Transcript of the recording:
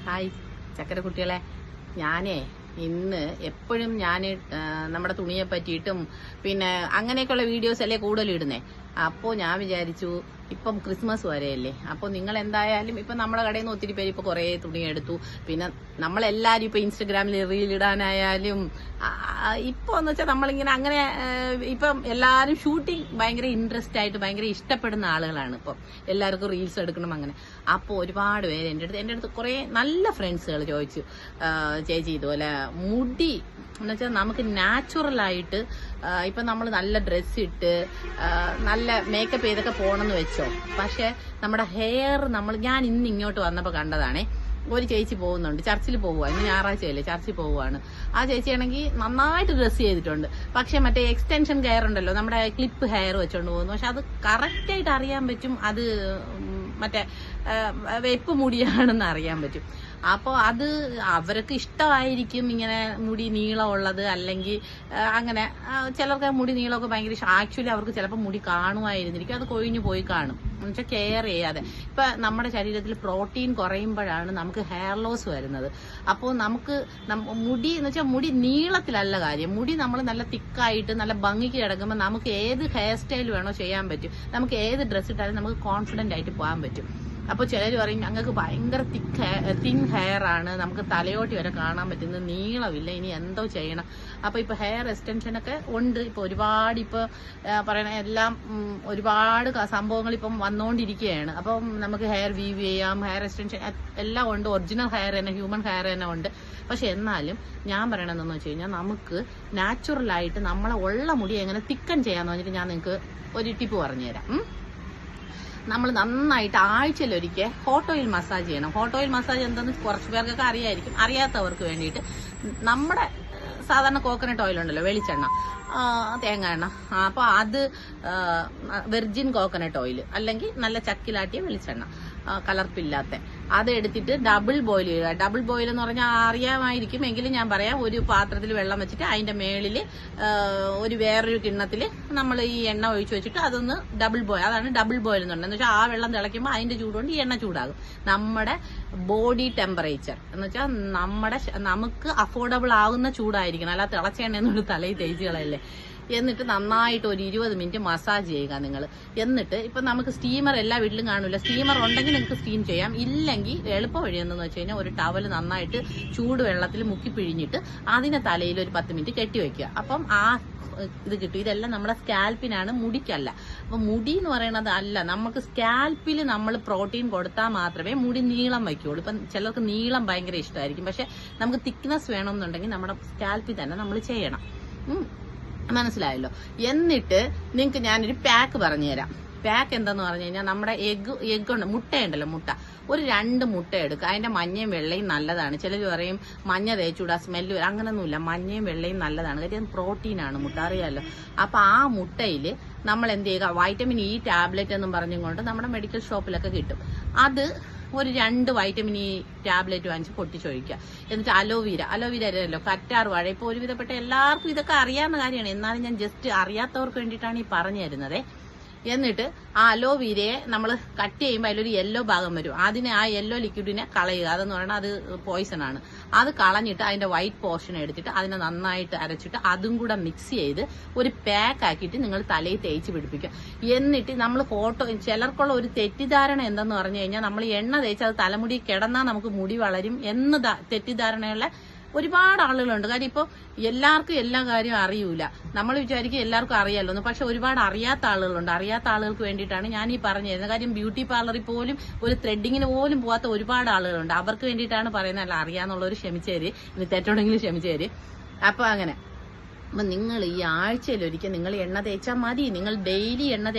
Hi ചക്കര കുട്ടികളെ, ഞാനേ ഇന്ന് എപ്പോഴും ഞാൻ നമ്മുടെ തുണിയെ പറ്റിയിട്ടും പിന്നെ അങ്ങനെയൊക്കെയുള്ള വീഡിയോസ് അല്ലേ കൂടുതൽ ഇടുന്നേ. അപ്പോൾ ഞാൻ വിചാരിച്ചു ഇപ്പം ക്രിസ്മസ് വരെയല്ലേ, അപ്പോൾ നിങ്ങൾ എന്തായാലും ഇപ്പം നമ്മുടെ കടയിൽ നിന്ന് ഒത്തിരി പേര് ഇപ്പോൾ കുറേ തുണി എടുത്തു. പിന്നെ നമ്മളെല്ലാവരും ഇപ്പോൾ ഇൻസ്റ്റഗ്രാമിൽ റീൽ ഇടാനായാലും ഇപ്പോൾ എന്ന് വെച്ചാൽ നമ്മളിങ്ങനെ അങ്ങനെ ഇപ്പം എല്ലാവരും ഷൂട്ടിങ് ഭയങ്കര ഇൻട്രസ്റ്റ് ആയിട്ട് ഭയങ്കര ഇഷ്ടപ്പെടുന്ന ആളുകളാണ് ഇപ്പം. എല്ലാവർക്കും റീൽസ് എടുക്കണം അങ്ങനെ. അപ്പോൾ ഒരുപാട് പേര് എൻ്റെ അടുത്ത് കുറേ നല്ല ഫ്രണ്ട്സുകൾ ചോദിച്ചു, ചേച്ചി ഇതുപോലെ മുടി എന്നുവെച്ചാൽ നമുക്ക് നാച്ചുറലായിട്ട് ഇപ്പം നമ്മൾ നല്ല ഡ്രസ്സ് ഇട്ട് നല്ല മേക്കപ്പ് ചെയ്തൊക്കെ പോകണമെന്ന് വെച്ചോ, പക്ഷെ നമ്മുടെ ഹെയർ ഞാൻ ഇന്ന് ഇങ്ങോട്ട് വന്നപ്പോൾ കണ്ടതാണേ. ഒരു ചേച്ചി പോകുന്നുണ്ട്, ചർച്ചിൽ പോവുക, ഇന്ന് ഞായറാഴ്ചയല്ലേ, ചർച്ചിൽ പോവുകയാണ്. ആ ചേച്ചിയാണെങ്കിൽ നന്നായിട്ട് ഡ്രസ്സ് ചെയ്തിട്ടുണ്ട്, പക്ഷെ മറ്റേ എക്സ്റ്റൻഷൻ ഹെയർ ഉണ്ടല്ലോ, നമ്മുടെ ക്ലിപ്പ് ഹെയർ വെച്ചോണ്ട് പോകുന്നു. പക്ഷെ അത് കറക്റ്റായിട്ട് അറിയാൻ പറ്റും അത് മറ്റേ വെപ്പ് മുടിയാണെന്ന് അറിയാൻ പറ്റും. അപ്പോൾ അത് അവർക്ക് ഇഷ്ടമായിരിക്കും ഇങ്ങനെ മുടി നീളമുള്ളത്, അല്ലെങ്കിൽ അങ്ങനെ ചിലർക്ക് മുടി നീളമൊക്കെ ഭയങ്കര ഇഷ്ടം. ആക്ച്വലി അവർക്ക് ചിലപ്പോൾ മുടി കാണുമായിരുന്നിരിക്കും, അത് കൊഴിഞ്ഞു പോയി കാണും എന്നുവെച്ചാൽ കെയർ ചെയ്യാതെ. ഇപ്പം നമ്മുടെ ശരീരത്തിൽ പ്രോട്ടീൻ കുറയുമ്പോഴാണ് നമുക്ക് ഹെയർ ലോസ് വരുന്നത്. അപ്പോൾ നമുക്ക് മുടി എന്ന് വെച്ചാൽ മുടി നീളത്തിലല്ല കാര്യം, മുടി നമ്മൾ നല്ല തിക്കായിട്ട് നല്ല ഭംഗിക്ക് കിടക്കുമ്പോൾ നമുക്ക് ഏത് ഹെയർ സ്റ്റൈൽ വേണോ ചെയ്യാൻ പറ്റും, നമുക്ക് ഏത് ഡ്രസ്സ് ഇട്ടാലും നമുക്ക് കോൺഫിഡന്റ് ആയിട്ട് പോകാൻ പറ്റും. അപ്പോൾ ചിലർ പറയും ഞങ്ങൾക്ക് ഭയങ്കര തിൻ ഹെയർ ആണ്, നമുക്ക് തലയോട്ടി വരെ കാണാൻ പറ്റുന്നത്, നീളമില്ല, ഇനി എന്തോ ചെയ്യണം. അപ്പോൾ ഇപ്പോൾ ഹെയർ എക്സ്റ്റൻഷനൊക്കെ ഉണ്ട്. ഇപ്പോൾ ഒരുപാട് ഇപ്പോൾ പറയണ എല്ലാം ഒരുപാട് സംഭവങ്ങൾ ഇപ്പം വന്നുകൊണ്ടിരിക്കുകയാണ്. അപ്പം നമുക്ക് ഹെയർ വീവ് ചെയ്യാം, ഹെയർ എക്സ്റ്റൻഷൻ എല്ലാം ഉണ്ട്, ഒറിജിനൽ ഹെയർ തന്നെ, ഹ്യൂമൻ ഹെയർ തന്നെ ഉണ്ട്. പക്ഷെ എന്നാലും ഞാൻ പറയണതെന്ന് വെച്ച് കഴിഞ്ഞാൽ നമുക്ക് നാച്ചുറലായിട്ട് നമ്മളെ ഉള്ള മുടി എങ്ങനെ തിക്കൻ ചെയ്യാന്ന് പറഞ്ഞിട്ട് ഞാൻ നിങ്ങൾക്ക് ഒരു ടിപ്പ് പറഞ്ഞുതരാം. നമ്മൾ നന്നായിട്ട് ആഴ്ചയിലൊരിക്കൽ ഹോട്ട് ഓയിൽ മസാജ് ചെയ്യണം. ഹോട്ട് ഓയിൽ മസാജ് എന്താണെന്ന് കുറച്ച് പേർക്കൊക്കെ അറിയായിരിക്കും. അറിയാത്തവർക്ക് വേണ്ടിയിട്ട് നമ്മുടെ സാധാരണ കോക്കനട്ട് ഓയിൽ ഉണ്ടല്ലോ, വെളിച്ചെണ്ണ, തേങ്ങ എണ്ണ, അപ്പോൾ അത് വെർജിൻ കോക്കനട്ട് ഓയിൽ അല്ലെങ്കിൽ നല്ല ചക്കിലാട്ടിയ വെളിച്ചെണ്ണ, കലർപ്പില്ലാത്ത, അത് എടുത്തിട്ട് ഡബിൾ ബോയിൽ ചെയ്യുക. ഡബിൾ ബോയിൽ എന്ന് പറഞ്ഞാൽ അറിയാമായിരിക്കും, എങ്കിലും ഞാൻ പറയാം. ഒരു പാത്രത്തിൽ വെള്ളം വെച്ചിട്ട് അതിന്റെ മേളിൽ ഒരു വേറൊരു കിണ്ണത്തിൽ നമ്മൾ ഈ എണ്ണ ഒഴിച്ചു വെച്ചിട്ട് അതൊന്ന് ഡബിൾ ബോയിൽ, അതാണ് ഡബിൾ ബോയിൽ എന്ന് പറഞ്ഞത്. വെച്ചാൽ ആ വെള്ളം തിളയ്ക്കുമ്പോൾ അതിന്റെ ചൂടുകൊണ്ട് ഈ എണ്ണ ചൂടാകും. നമ്മുടെ ബോഡി ടെമ്പറേച്ചർ എന്ന് വെച്ചാൽ നമുക്ക് അഫോർഡബിൾ ആകുന്ന ചൂടായിരിക്കണം, അല്ല തിളച്ച എണ്ണയൊന്നും തലയിൽ തേച്ച് കളയല്ലേ. എന്നിട്ട് നന്നായിട്ട് ഒരു 20 മിനിറ്റ് മസാജ് ചെയ്യുക നിങ്ങൾ. എന്നിട്ട് ഇപ്പം നമുക്ക് സ്റ്റീമർ എല്ലാ വീട്ടിലും കാണില്ല, സ്റ്റീമർ ഉണ്ടെങ്കിൽ നിങ്ങൾക്ക് സ്റ്റീം ചെയ്യാം. ഇല്ലെങ്കിൽ എളുപ്പ വഴി എന്തെന്ന് വെച്ച് കഴിഞ്ഞാൽ ഒരു ടവൽ നന്നായിട്ട് ചൂട് വെള്ളത്തിൽ മുക്കി പിഴിഞ്ഞിട്ട് അതിനെ തലയിൽ ഒരു 10 മിനിറ്റ് കെട്ടിവെക്കുക. അപ്പം ആ ഇത് കിട്ടും. ഇതെല്ലാം നമ്മുടെ സ്കാൽപ്പിനാണ്, മുടിക്കല്ല. അപ്പൊ മുടി എന്ന് പറയുന്നത് അല്ല, നമുക്ക് സ്കാൽപ്പിൽ നമ്മൾ പ്രോട്ടീൻ കൊടുത്താൽ മാത്രമേ മുടി നീളം വയ്ക്കുള്ളൂ. ഇപ്പം ചിലർക്ക് നീളം ഭയങ്കര ഇഷ്ടമായിരിക്കും, പക്ഷെ നമുക്ക് തിക്നെസ് വേണമെന്നുണ്ടെങ്കിൽ നമ്മുടെ സ്കാൽപ്പിൽ തന്നെ നമ്മൾ ചെയ്യണം. മനസ്സിലായല്ലോ. എന്നിട്ട് നിങ്ങൾക്ക് ഞാനൊരു പാക്ക് പറഞ്ഞുതരാം. പാക്ക് എന്താന്ന് പറഞ്ഞു കഴിഞ്ഞാൽ നമ്മുടെ എഗ് ഉണ്ട്, മുട്ടയുണ്ടല്ലോ, മുട്ട ഒരു 2 മുട്ട എടുക്കുക. അതിന്റെ മഞ്ഞയും വെള്ളയും നല്ലതാണ്. ചിലർ പറയും മഞ്ഞ തേച്ചൂടാ, സ്മെല്ല് വരും, അങ്ങനൊന്നുമില്ല. മഞ്ഞയും വെള്ളയും നല്ലതാണ്, കാര്യം പ്രോട്ടീനാണ് മുട്ട, അറിയാമല്ലോ. അപ്പൊ ആ മുട്ടയിൽ നമ്മൾ എന്ത് ചെയ്യുക, വൈറ്റമിൻ ഇ ടാബ്ലറ്റ് എന്നും പറഞ്ഞുകൊണ്ട് നമ്മുടെ മെഡിക്കൽ ഷോപ്പിലൊക്കെ കിട്ടും. അത് ഒരു 2 വൈറ്റമിൻ ഇ ടാബ്ലറ്റ് വാങ്ങിച്ച് പൊട്ടിച്ചൊഴിക്കുക. എന്നിട്ട് അലോവീര അറിയാമല്ലോ, കറ്റാർ വാഴ, ഇപ്പോൾ ഒരുവിധപ്പെട്ട എല്ലാവർക്കും ഇതൊക്കെ അറിയാവുന്ന കാര്യമാണ്, എന്നാലും ഞാൻ ജസ്റ്റ് അറിയാത്തവർക്ക് വേണ്ടിയിട്ടാണ് ഈ പറഞ്ഞു തരുന്നത്. എന്നിട്ട് ആ അലോവീരയെ നമ്മൾ കട്ട് ചെയ്യുമ്പോൾ അതിലൊരു യെല്ലോ ഭാഗം വരും, അതിനെ ആ യെല്ലോ ലിക്വിഡിനെ കളയുക. അതെന്ന് പറഞ്ഞാൽ അത് പോയിസൺ ആണ്. അത് കളഞ്ഞിട്ട് അതിന്റെ വൈറ്റ് പോർഷൻ എടുത്തിട്ട് അതിനെ നന്നായിട്ട് അരച്ചിട്ട് അതും കൂടെ മിക്സ് ചെയ്ത് ഒരു പാക്ക് ആക്കിയിട്ട് നിങ്ങൾ തലയിൽ തേച്ച് പിടിപ്പിക്കുക. എന്നിട്ട് നമ്മൾ ചിലർക്കുള്ള ഒരു തെറ്റിദ്ധാരണ എന്തെന്ന് പറഞ്ഞു കഴിഞ്ഞാൽ നമ്മൾ എണ്ണ തേച്ച് അത് തലമുടി കിടന്നാൽ നമുക്ക് മുടി വളരും എന്ന് തെറ്റിദ്ധാരണയുള്ള ഒരുപാട് ആളുകളുണ്ട്. കാര്യം ഇപ്പോൾ എല്ലാവർക്കും എല്ലാ കാര്യവും അറിയൂല. നമ്മൾ വിചാരിക്കും എല്ലാവർക്കും അറിയാമല്ലോ, പക്ഷെ ഒരുപാട് അറിയാത്ത ആളുകളുണ്ട്. അറിയാത്ത ആളുകൾക്ക് വേണ്ടിയിട്ടാണ് ഞാൻ ഈ പറഞ്ഞു തരുന്നത്. കാര്യം ബ്യൂട്ടി പാർലറിൽ പോലും ഒരു ത്രെഡിങ്ങിന് പോലും പോകാത്ത ഒരുപാട് ആളുകളുണ്ട്. അവർക്ക് വേണ്ടിയിട്ടാണ് പറയുന്നത്. അല്ല, അറിയാന്നുള്ളവർ ക്ഷമിച്ചേര്, ഇനി തെറ്റുണ്ടെങ്കിൽ ക്ഷമിച്ചേര്. അപ്പൊ അങ്ങനെ. അപ്പൊ നിങ്ങൾ ഈ ആഴ്ചയിലൊരിക്കൽ നിങ്ങൾ എണ്ണ തേച്ചാൽ മതി. നിങ്ങൾ ഡെയിലി എണ്ണ